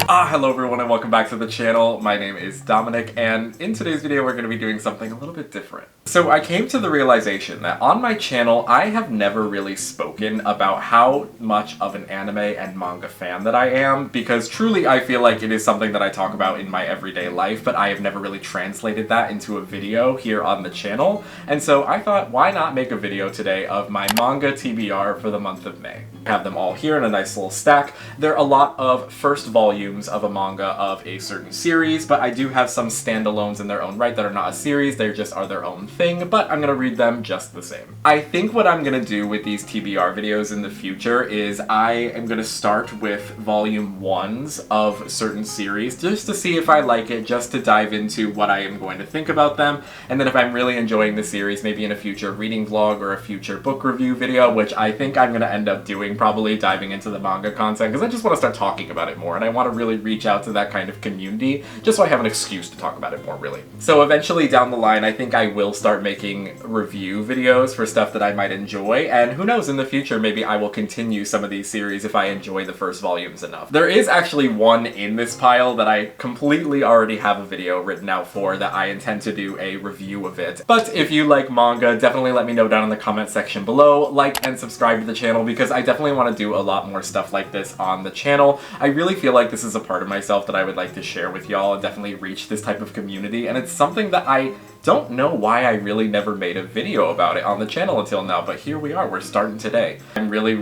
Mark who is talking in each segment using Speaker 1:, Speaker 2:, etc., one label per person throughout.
Speaker 1: Hello everyone and welcome back to the channel. My name is Dominic and in today's video we're going to be doing something a little bit different. So I came to the realization that on my channel I have never really spoken about how much of an anime and manga fan that I am, because truly I feel like it is something that I talk about in my everyday life, but I have never really translated that into a video here on the channel. And so I thought, why not make a video today of my manga TBR for the month of May. I have them all here in a nice little stack. They're a lot of first volumes of a manga of a certain series, but I do have some standalones in their own right that are not a series, they just are their own thing, but I'm gonna read them just the same. I think what I'm gonna do with these TBR videos in the future is I am gonna start with volume 1s of certain series, just to see if I like it, just to dive into what I am going to think about them, and then if I'm really enjoying the series, maybe in a future reading vlog or a future book review video, which I think I'm gonna end up doing, probably diving into the manga content, because I just want to start talking about it more, and I want to really reach out to that kind of community, just so I have an excuse to talk about it more, really. So eventually down the line, I think I will start making review videos for stuff that I might enjoy, and who knows, in the future, maybe I will continue some of these series if I enjoy the first volumes enough. There is actually one in this pile that I completely already have a video written out for that I intend to do a review of it. But if you like manga, definitely let me know down in the comment section below, like and subscribe to the channel, because I definitely want to do a lot more stuff like this on the channel. I really feel like this is a part of myself that I would like to share with y'all and definitely reach this type of community, and it's something that I don't know why I really never made a video about it on the channel until now, but here we are, we're starting today. I'm really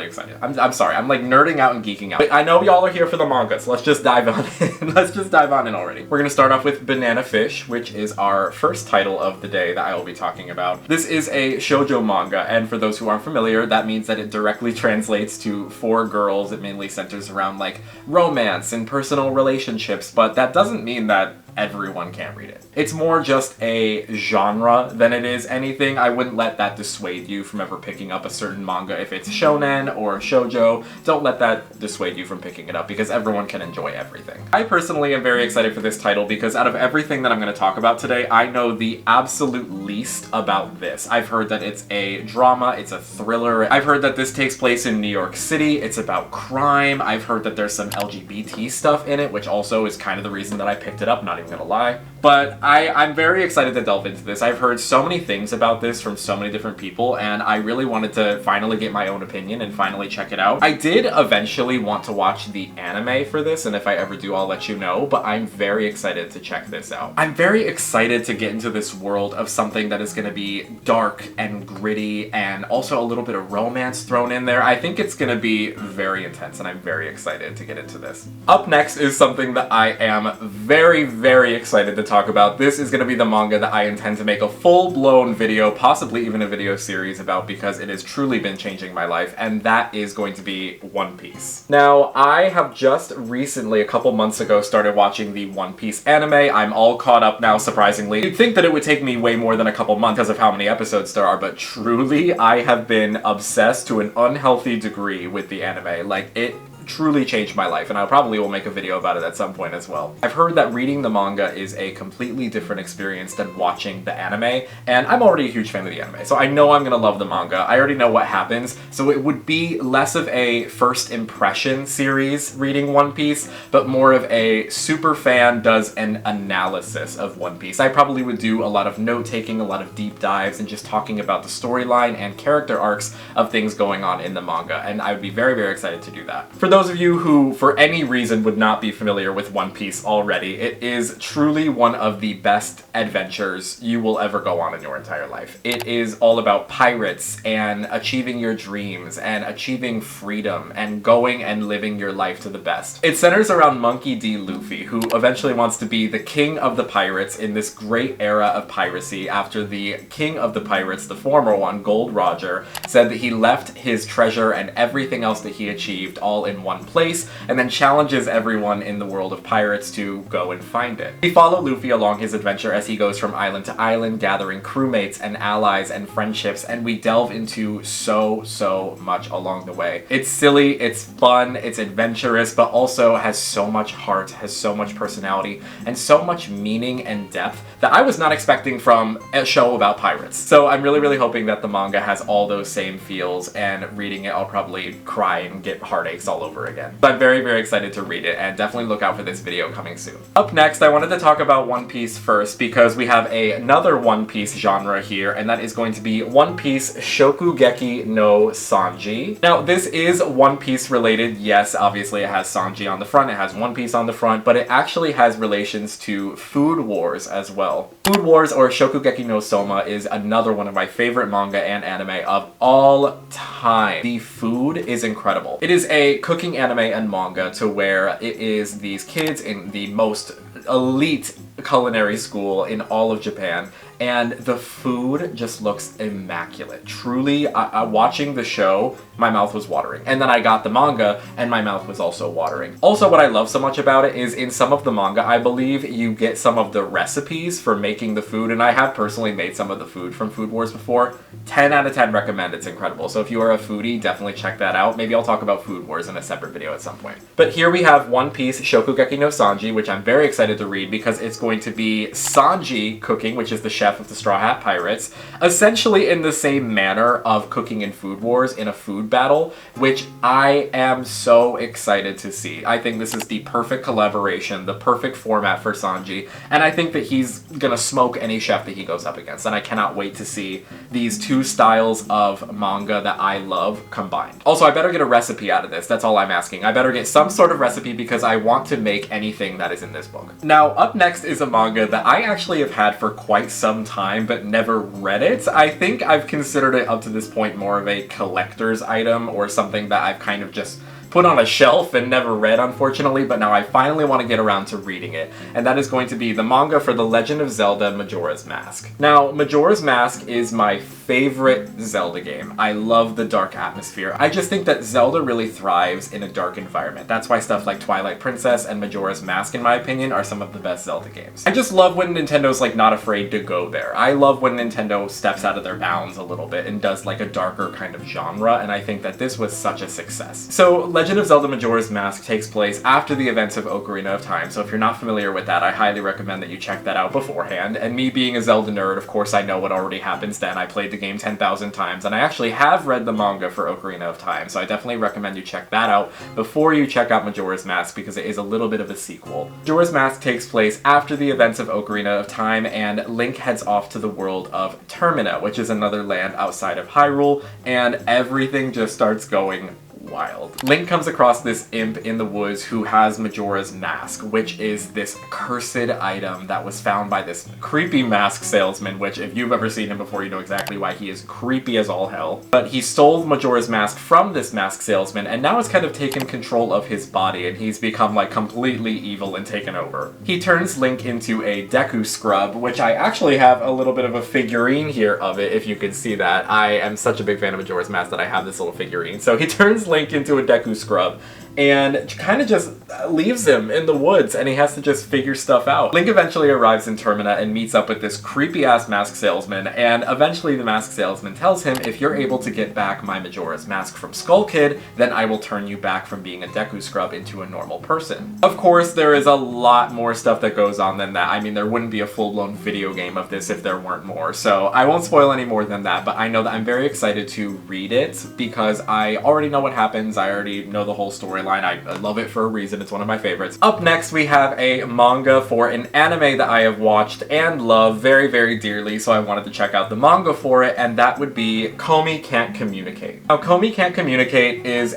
Speaker 1: excited. I'm sorry, I'm like nerding out and geeking out. But I know y'all are here for the manga, so let's just dive on in. Let's just dive on in already. We're gonna start off with Banana Fish, which is our first title of the day that I will be talking about. This is a shoujo manga, and for those who aren't familiar, that means that it directly translates to 4 girls. It mainly centers around like romance and personal relationships, but that doesn't mean that everyone can't read it. It's more just a genre than it is anything. I wouldn't let that dissuade you from ever picking up a certain manga if it's shonen or shoujo. Don't let that dissuade you from picking it up, because everyone can enjoy everything. I personally am very excited for this title because out of everything that I'm going to talk about today, I know the absolute least about this. I've heard that it's a drama, it's a thriller. I've heard that this takes place in New York City. It's about crime. I've heard that there's some LGBT stuff in it, which also is kind of the reason that I picked it up, not even gonna lie. But I'm very excited to delve into this. I've heard so many things about this from so many different people, and I really wanted to finally get my own opinion and finally check it out. I did eventually want to watch the anime for this, and if I ever do, I'll let you know, but I'm very excited to check this out. I'm very excited to get into this world of something that is gonna be dark and gritty and also a little bit of romance thrown in there. I think it's gonna be very intense, and I'm very excited to get into this. Up next is something that I am very excited to talk about. This is going to be the manga that I intend to make a full-blown video, possibly even a video series about, because it has truly been changing my life, and that is going to be One Piece. Now, I have just recently, a couple months ago, started watching the One Piece anime. I'm all caught up now, surprisingly. You'd think that it would take me way more than a couple months because of how many episodes there are, but truly, I have been obsessed to an unhealthy degree with the anime. Like, it truly changed my life, and I probably will make a video about it at some point as well. I've heard that reading the manga is a completely different experience than watching the anime, and I'm already a huge fan of the anime, so I know I'm gonna love the manga. I already know what happens, so it would be less of a first impression series reading One Piece, but more of a super fan does an analysis of One Piece. I probably would do a lot of note-taking, a lot of deep dives, and just talking about the storyline and character arcs of things going on in the manga, and I would be very excited to do that. For those of you who, for any reason, would not be familiar with One Piece already, it is truly one of the best adventures you will ever go on in your entire life. It is all about pirates and achieving your dreams and achieving freedom and going and living your life to the best. It centers around Monkey D. Luffy, who eventually wants to be the king of the pirates in this great era of piracy after the king of the pirates, the former one, Gold Roger, said that he left his treasure and everything else that he achieved all in one place, and then challenges everyone in the world of pirates to go and find it. We follow Luffy along his adventure as he goes from island to island, gathering crewmates and allies and friendships, and we delve into so much along the way. It's silly, it's fun, it's adventurous, but also has so much heart, has so much personality, and so much meaning and depth that I was not expecting from a show about pirates. So I'm really hoping that the manga has all those same feels, and reading it I'll probably cry and get heartaches all over over again. So I'm very, very excited to read it, and definitely look out for this video coming soon. Up next, I wanted to talk about One Piece first because we have another One Piece genre here, and that is going to be One Piece Shokugeki no Sanji. Now, this is One Piece related. Yes, obviously it has Sanji on the front, it has One Piece on the front, but it actually has relations to Food Wars as well. Food Wars, or Shokugeki no Soma, is another one of my favorite manga and anime of all time. The food is incredible. It is a cooking anime and manga to where it is these kids in the most elite culinary school in all of Japan, and the food just looks immaculate. Truly, watching the show, my mouth was watering. And then I got the manga, and my mouth was also watering. Also, what I love so much about it is in some of the manga, I believe you get some of the recipes for making the food, and I have personally made some of the food from Food Wars before. 10 out of 10 recommend, it's incredible. So if you are a foodie, definitely check that out. Maybe I'll talk about Food Wars in a separate video at some point. But here we have One Piece Shokugeki no Sanji, which I'm very excited to read because it's going to be Sanji cooking, which is the chef of the Straw Hat Pirates, essentially in the same manner of cooking in Food Wars in a food battle, which I am so excited to see. I think this is the perfect collaboration, the perfect format for Sanji, and I think that he's gonna smoke any chef that he goes up against, and I cannot wait to see these two styles of manga that I love combined. Also, I better get a recipe out of this, that's all I'm asking. I better get some sort of recipe because I want to make anything that is in this book. Now, up next is a manga that I actually have had for quite some time, but never read it. I think I've considered it up to this point more of a collector's item or something that I've kind of just put on a shelf and never read, unfortunately, but now I finally want to get around to reading it, and that is going to be the manga for The Legend of Zelda Majora's Mask. Now, Majora's Mask is my favorite Zelda game. I love the dark atmosphere. I just think that Zelda really thrives in a dark environment. That's why stuff like Twilight Princess and Majora's Mask, in my opinion, are some of the best Zelda games. I just love when Nintendo's like not afraid to go there. I love when Nintendo steps out of their bounds a little bit and does like a darker kind of genre, and I think that this was such a success. So, Legend of Zelda Majora's Mask takes place after the events of Ocarina of Time, so if you're not familiar with that, I highly recommend that you check that out beforehand. And me being a Zelda nerd, of course I know what already happens then. I played the game 10,000 times, and I actually have read the manga for Ocarina of Time, so I definitely recommend you check that out before you check out Majora's Mask, because it is a little bit of a sequel. Majora's Mask takes place after the events of Ocarina of Time, and Link heads off to the world of Termina, which is another land outside of Hyrule, and everything just starts going wild. Link comes across this imp in the woods who has Majora's Mask, which is this cursed item that was found by this creepy mask salesman, which if you've ever seen him before, you know exactly why he is creepy as all hell. But he stole Majora's Mask from this mask salesman, and now has kind of taken control of his body, and he's become like completely evil and taken over. He turns Link into a Deku Scrub, which I actually have a little bit of a figurine here of it, if you can see that. I am such a big fan of Majora's Mask that I have this little figurine. So he turns Link into a Deku Scrub and kind of just leaves him in the woods, and he has to just figure stuff out. Link eventually arrives in Termina and meets up with this creepy-ass mask salesman, and eventually the mask salesman tells him, if you're able to get back my Majora's Mask from Skull Kid, then I will turn you back from being a Deku Scrub into a normal person. Of course, there is a lot more stuff that goes on than that. I mean, there wouldn't be a full-blown video game of this if there weren't more, so I won't spoil any more than that, but I know that I'm very excited to read it because I already know what happens, I already know the whole storyline. I love it for a reason, it's one of my favorites. Up next, we have a manga for an anime that I have watched and love very, very dearly, so I wanted to check out the manga for it, and that would be Komi Can't Communicate. Now, Komi Can't Communicate is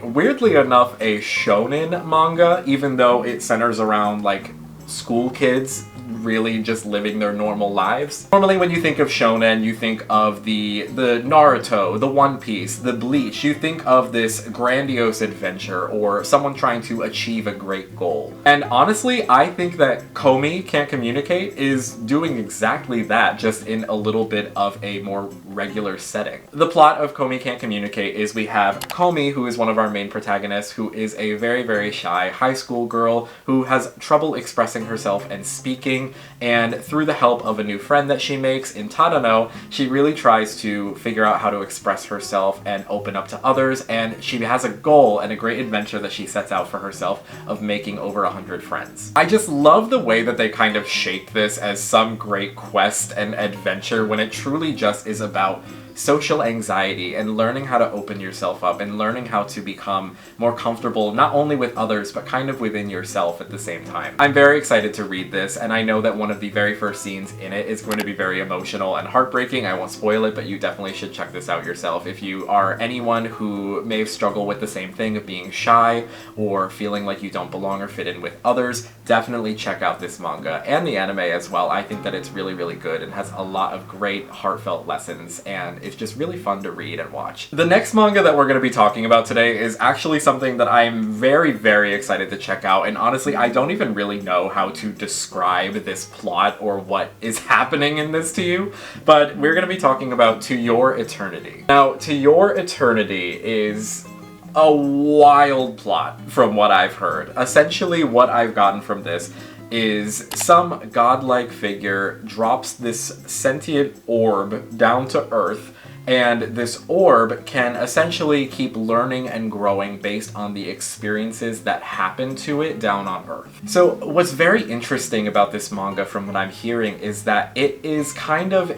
Speaker 1: weirdly enough, a shonen manga, even though it centers around, like, school kids really just living their normal lives. Normally when you think of shonen, you think of the Naruto, the One Piece, the Bleach. You think of this grandiose adventure or someone trying to achieve a great goal. And honestly, I think that Komi Can't Communicate is doing exactly that, just in a little bit of a more regular setting. The plot of Komi Can't Communicate is we have Komi, who is one of our main protagonists, who is a very, very shy high school girl who has trouble expressing herself and speaking, and through the help of a new friend that she makes in Tadano, she really tries to figure out how to express herself and open up to others, and she has a goal and a great adventure that she sets out for herself of making over 100 friends. I just love the way that they kind of shape this as some great quest and adventure when it truly just is about social anxiety and learning how to open yourself up and learning how to become more comfortable not only with others but kind of within yourself at the same time. I'm very excited to read this, and I know that one of the very first scenes in it is going to be very emotional and heartbreaking. I won't spoil it, but you definitely should check this out yourself. If you are anyone who may struggle with the same thing of being shy or feeling like you don't belong or fit in with others, definitely check out this manga and the anime as well. I think that it's really, really good and has a lot of great heartfelt lessons, and it's just really fun to read and watch. The next manga that we're going to be talking about today is actually something that I'm very, very excited to check out, and honestly, I don't even really know how to describe this plot or what is happening in this to you, but we're going to be talking about To Your Eternity. Now, To Your Eternity is a wild plot from what I've heard. Essentially, what I've gotten from this is some godlike figure drops this sentient orb down to Earth, and this orb can essentially keep learning and growing based on the experiences that happen to it down on Earth. So what's very interesting about this manga from what I'm hearing is that it is kind of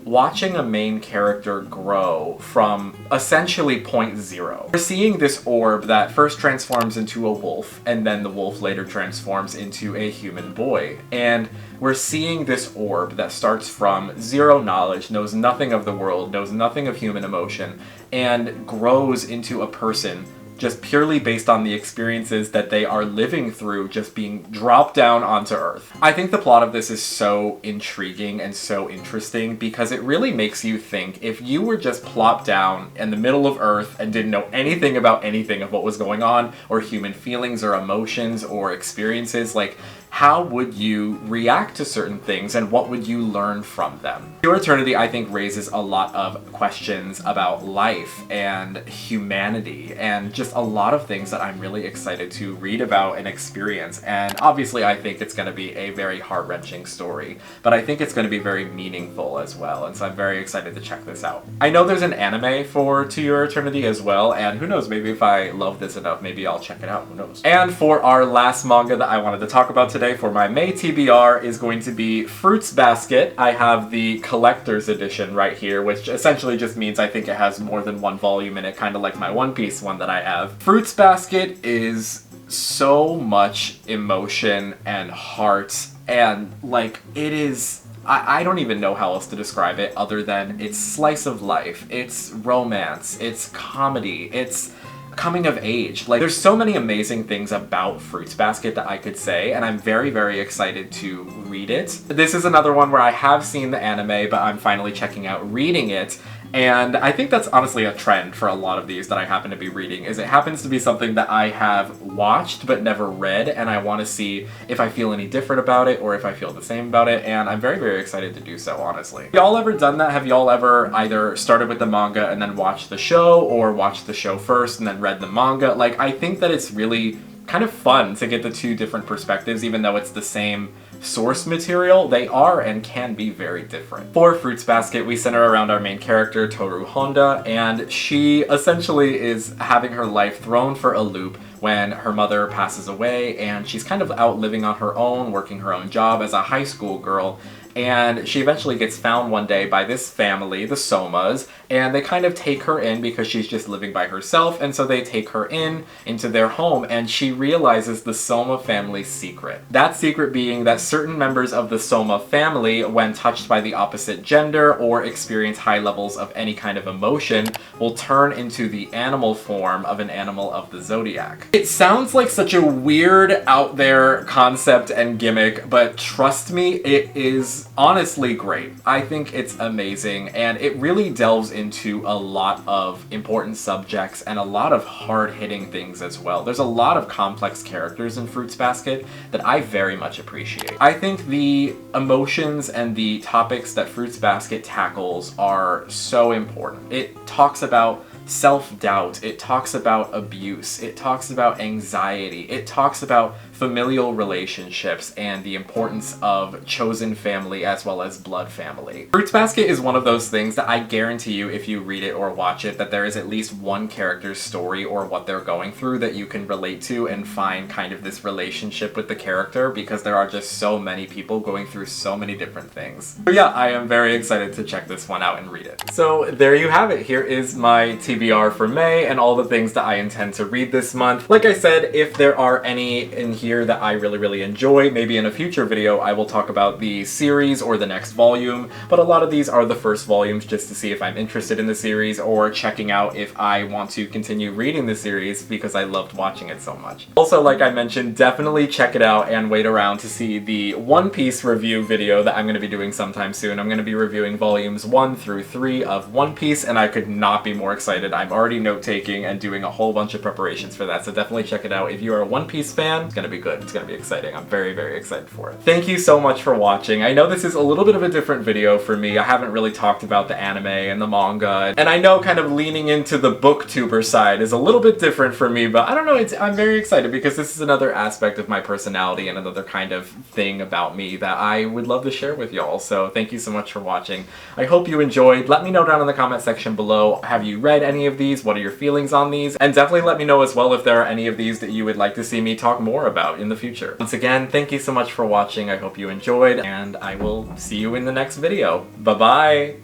Speaker 1: watching a main character grow from essentially point zero. We're seeing this orb that first transforms into a wolf, and then the wolf later transforms into a human boy. And we're seeing this orb that starts from zero knowledge, knows nothing of the world, knows nothing of human emotion, and grows into a person just purely based on the experiences that they are living through just being dropped down onto Earth. I think the plot of this is so intriguing and so interesting because it really makes you think, if you were just plopped down in the middle of Earth and didn't know anything about anything of what was going on, or human feelings or emotions or experiences, like, how would you react to certain things and what would you learn from them? Your Eternity, I think, raises a lot of questions about life and humanity and just a lot of things that I'm really excited to read about and experience. And obviously I think it's going to be a very heart-wrenching story, but I think it's going to be very meaningful as well, and so I'm very excited to check this out. I know there's an anime for To Your Eternity as well, and who knows, maybe if I love this enough, maybe I'll check it out, who knows. And for our last manga that I wanted to talk about today for my May TBR is going to be Fruits Basket. I have the collector's edition right here, which essentially just means I think it has more than one volume in it, kind of like my One Piece one that I have. Fruits Basket is so much emotion and heart, and like, it is, I don't even know how else to describe it other than it's slice of life, it's romance, it's comedy, it's coming of age. Like, there's so many amazing things about Fruits Basket that I could say, and I'm very, very excited to read it. This is another one where I have seen the anime, but I'm finally checking out reading it. And I think that's honestly a trend for a lot of these that I happen to be reading, is it happens to be something that I have watched but never read, and I want to see if I feel any different about it or if I feel the same about it, and I'm very, very excited to do so, honestly. Have y'all ever done that? Have y'all ever either started with the manga and then watched the show, or watched the show first and then read the manga? Like, I think that it's really kind of fun to get the two different perspectives, even though it's the same source material. They are and can be very different. For Fruits Basket, we center around our main character, Toru Honda, and she essentially is having her life thrown for a loop when her mother passes away, and she's kind of out living on her own, working her own job as a high school girl. And she eventually gets found one day by this family, the Somas, and they kind of take her in because she's just living by herself, and so they take her into their home, and she realizes the Soma family's secret. That secret being that certain members of the Soma family, when touched by the opposite gender or experience high levels of any kind of emotion, will turn into the animal form of an animal of the zodiac. It sounds like such a weird, out there concept and gimmick, but trust me, it is honestly great. I think it's amazing, and it really delves into a lot of important subjects and a lot of hard-hitting things as well. There's a lot of complex characters in Fruits Basket that I very much appreciate. I think the emotions and the topics that Fruits Basket tackles are so important. It talks about self-doubt, it talks about abuse, it talks about anxiety, it talks about familial relationships and the importance of chosen family as well as blood family. Fruits Basket is one of those things that I guarantee you, if you read it or watch it, that there is at least one character's story or what they're going through that you can relate to and find kind of this relationship with the character, because there are just so many people going through so many different things. So yeah, I am very excited to check this one out and read it. So there you have it. Here is my TBR for May and all the things that I intend to read this month. Like I said, if there are any in here that I really enjoy, maybe in a future video I will talk about the series or the next volume, but a lot of these are the first volumes just to see if I'm interested in the series or checking out if I want to continue reading the series because I loved watching it so much. Also, like I mentioned, definitely check it out and wait around to see the One Piece review video that I'm going to be doing sometime soon. I'm going to be reviewing volumes 1 through 3 of One Piece, and I could not be more excited. I'm already note-taking and doing a whole bunch of preparations for that, so definitely check it out. If you are a One Piece fan, it's going to be good. It's going to be exciting. I'm very excited for it. Thank you so much for watching. I know this is a little bit of a different video for me. I haven't really talked about the anime and the manga, and I know kind of leaning into the booktuber side is a little bit different for me, but I don't know, I'm very excited because this is another aspect of my personality and another kind of thing about me that I would love to share with y'all. So thank you so much for watching. I hope you enjoyed. Let me know down in the comment section below, have you read any of these? What are your feelings on these? And definitely let me know as well if there are any of these that you would like to see me talk more about in the future. Once again, thank you so much for watching. I hope you enjoyed, and I will see you in the next video. Bye-bye!